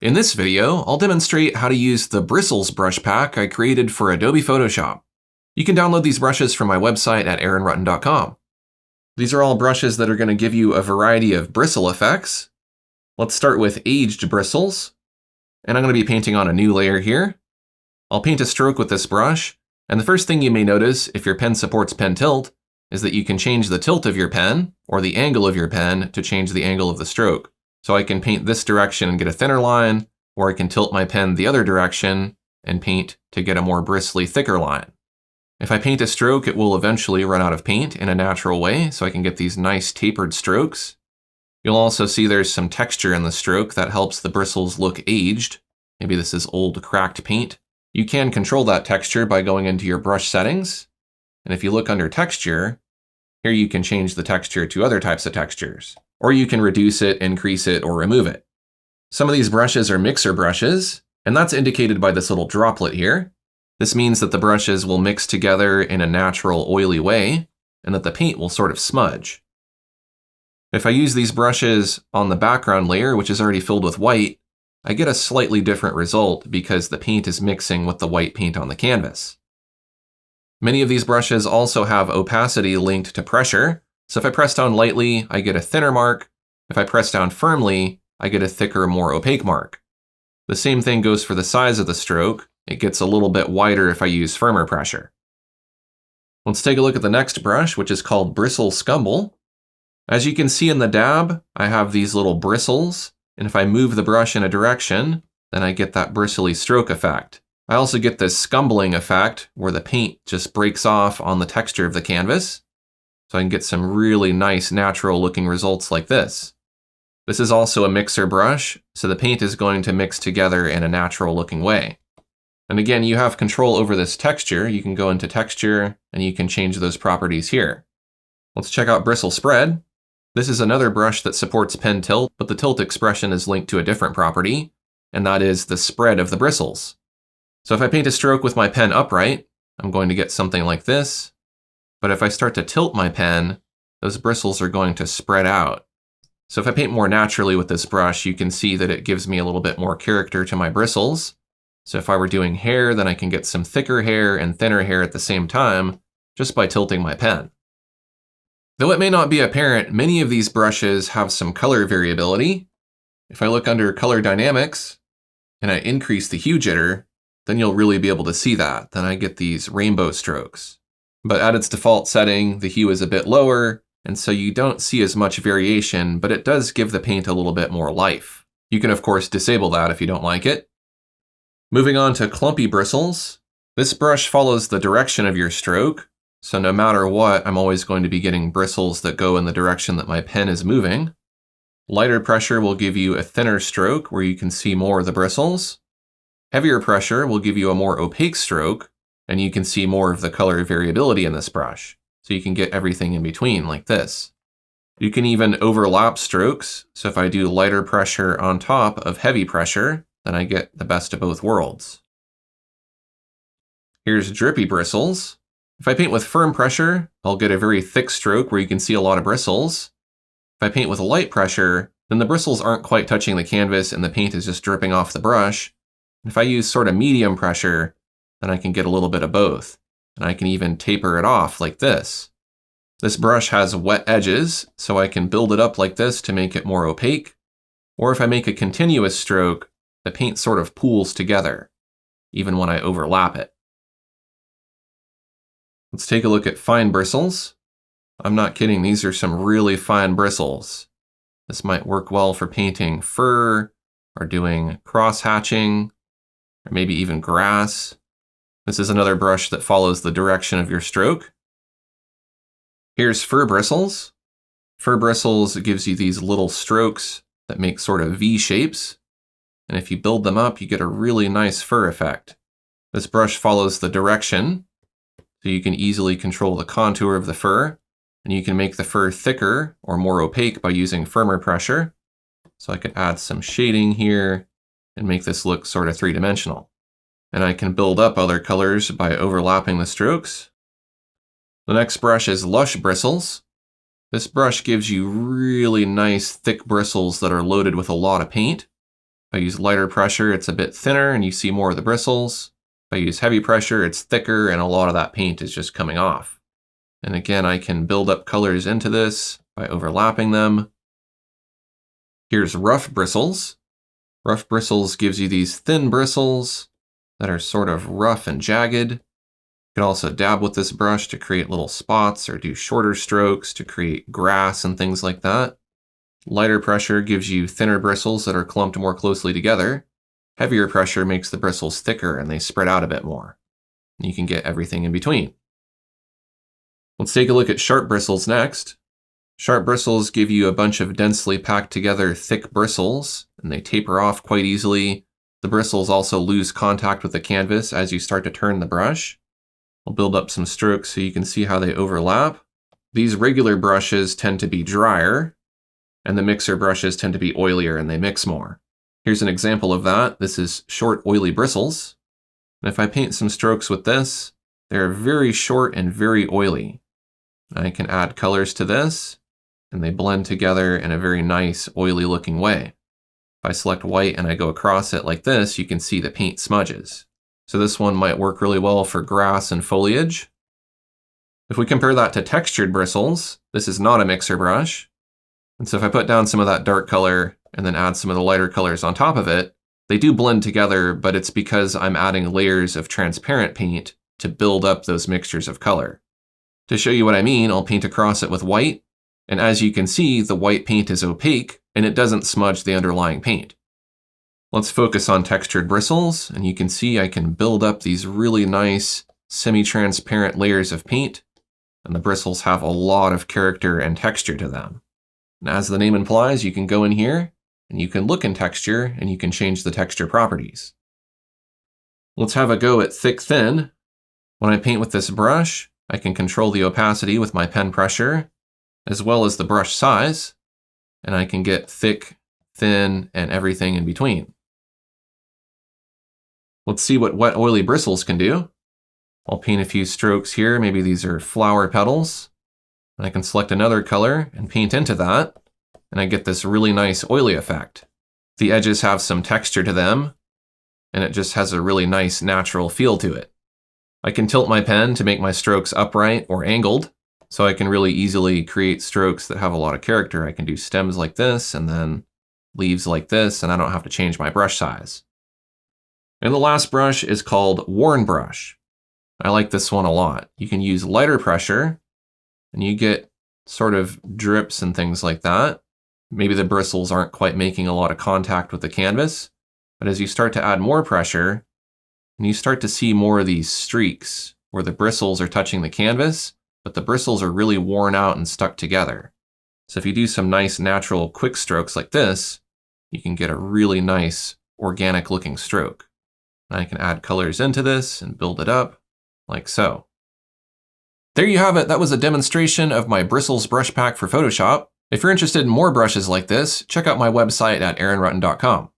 In this video, I'll demonstrate how to use the Bristles brush pack I created for Adobe Photoshop. You can download these brushes from my website at aaronrutten.com. These are all brushes that are going to give you a variety of bristle effects. Let's start with aged bristles. And I'm going to be painting on a new layer here. I'll paint a stroke with this brush, and the first thing you may notice if your pen supports pen tilt is that you can change the tilt of your pen, or the angle of your pen, to change the angle of the stroke. So I can paint this direction and get a thinner line, or I can tilt my pen the other direction and paint to get a more bristly, thicker line. If I paint a stroke, it will eventually run out of paint in a natural way, so I can get these nice tapered strokes. You'll also see there's some texture in the stroke that helps the bristles look aged. Maybe this is old, cracked paint. You can control that texture by going into your brush settings. And if you look under texture, here you can change the texture to other types of textures. Or you can reduce it, increase it, or remove it. Some of these brushes are mixer brushes, and that's indicated by this little droplet here. This means that the brushes will mix together in a natural, oily way, and that the paint will sort of smudge. If I use these brushes on the background layer, which is already filled with white, I get a slightly different result because the paint is mixing with the white paint on the canvas. Many of these brushes also have opacity linked to pressure, so if I press down lightly, I get a thinner mark. If I press down firmly, I get a thicker, more opaque mark. The same thing goes for the size of the stroke. It gets a little bit wider if I use firmer pressure. Let's take a look at the next brush, which is called Bristle Scumble. As you can see in the dab, I have these little bristles, and if I move the brush in a direction, then I get that bristly stroke effect. I also get this scumbling effect, where the paint just breaks off on the texture of the canvas. So I can get some really nice natural looking results like this. This is also a mixer brush, so the paint is going to mix together in a natural looking way. And again, you have control over this texture. You can go into texture and you can change those properties here. Let's check out Bristle Spread. This is another brush that supports pen tilt, but the tilt expression is linked to a different property, and that is the spread of the bristles. So if I paint a stroke with my pen upright, I'm going to get something like this. But if I start to tilt my pen, those bristles are going to spread out. So if I paint more naturally with this brush, you can see that it gives me a little bit more character to my bristles. So if I were doing hair, then I can get some thicker hair and thinner hair at the same time, just by tilting my pen. Though it may not be apparent, many of these brushes have some color variability. If I look under color dynamics, and I increase the hue jitter, then you'll really be able to see that. Then I get these rainbow strokes. But at its default setting, the hue is a bit lower, and so you don't see as much variation, but it does give the paint a little bit more life. You can of course disable that if you don't like it. Moving on to Clumpy Bristles. This brush follows the direction of your stroke, so no matter what, I'm always going to be getting bristles that go in the direction that my pen is moving. Lighter pressure will give you a thinner stroke where you can see more of the bristles. Heavier pressure will give you a more opaque stroke, and you can see more of the color variability in this brush. So you can get everything in between like this. You can even overlap strokes. So if I do lighter pressure on top of heavy pressure, then I get the best of both worlds. Here's Drippy Bristles. If I paint with firm pressure, I'll get a very thick stroke where you can see a lot of bristles. If I paint with light pressure, then the bristles aren't quite touching the canvas and the paint is just dripping off the brush. If I use sort of medium pressure, then I can get a little bit of both. And I can even taper it off like this. This brush has wet edges, so I can build it up like this to make it more opaque. Or if I make a continuous stroke, the paint sort of pools together, even when I overlap it. Let's take a look at fine bristles. I'm not kidding, these are some really fine bristles. This might work well for painting fur, or doing cross-hatching, or maybe even grass. This is another brush that follows the direction of your stroke. Here's Fur Bristles. Fur Bristles gives you these little strokes that make sort of V shapes. And if you build them up, you get a really nice fur effect. This brush follows the direction, so you can easily control the contour of the fur. And you can make the fur thicker or more opaque by using firmer pressure. So I could add some shading here and make this look sort of three-dimensional. And I can build up other colors by overlapping the strokes. The next brush is Lush Bristles. This brush gives you really nice thick bristles that are loaded with a lot of paint. If I use lighter pressure, it's a bit thinner and you see more of the bristles. If I use heavy pressure, it's thicker and a lot of that paint is just coming off. And again, I can build up colors into this by overlapping them. Here's rough bristles. Rough bristles gives you these thin bristles that are sort of rough and jagged. You can also dab with this brush to create little spots or do shorter strokes to create grass and things like that. Lighter pressure gives you thinner bristles that are clumped more closely together. Heavier pressure makes the bristles thicker and they spread out a bit more. And you can get everything in between. Let's take a look at sharp bristles next. Sharp bristles give you a bunch of densely packed together thick bristles, and they taper off quite easily. The bristles also lose contact with the canvas as you start to turn the brush. I'll build up some strokes so you can see how they overlap. These regular brushes tend to be drier, and the mixer brushes tend to be oilier and they mix more. Here's an example of that. This is short oily bristles. And if I paint some strokes with this, they're very short and very oily. I can add colors to this, and they blend together in a very nice oily looking way. If I select white and I go across it like this, you can see the paint smudges. So this one might work really well for grass and foliage. If we compare that to textured bristles, this is not a mixer brush. And so if I put down some of that dark color and then add some of the lighter colors on top of it, they do blend together, but it's because I'm adding layers of transparent paint to build up those mixtures of color. To show you what I mean, I'll paint across it with white. And as you can see, the white paint is opaque and it doesn't smudge the underlying paint. Let's focus on textured bristles, and you can see I can build up these really nice semi-transparent layers of paint, and the bristles have a lot of character and texture to them. And as the name implies, you can go in here and you can look in texture and you can change the texture properties. Let's have a go at thick thin. When I paint with this brush, I can control the opacity with my pen pressure, as well as the brush size, and I can get thick, thin, and everything in between. Let's see what wet oily bristles can do. I'll paint a few strokes here. Maybe these are flower petals. And I can select another color and paint into that, and I get this really nice oily effect. The edges have some texture to them, and it just has a really nice natural feel to it. I can tilt my pen to make my strokes upright or angled, so I can really easily create strokes that have a lot of character. I can do stems like this, and then leaves like this, and I don't have to change my brush size. And the last brush is called Worn Brush. I like this one a lot. You can use lighter pressure, and you get sort of drips and things like that. Maybe the bristles aren't quite making a lot of contact with the canvas, but as you start to add more pressure, and you start to see more of these streaks where the bristles are touching the canvas, but the bristles are really worn out and stuck together. So if you do some nice natural quick strokes like this, you can get a really nice organic looking stroke. And I can add colors into this and build it up like so. There you have it. That was a demonstration of my Bristles brush pack for Photoshop. If you're interested in more brushes like this, check out my website at aaronrutten.com.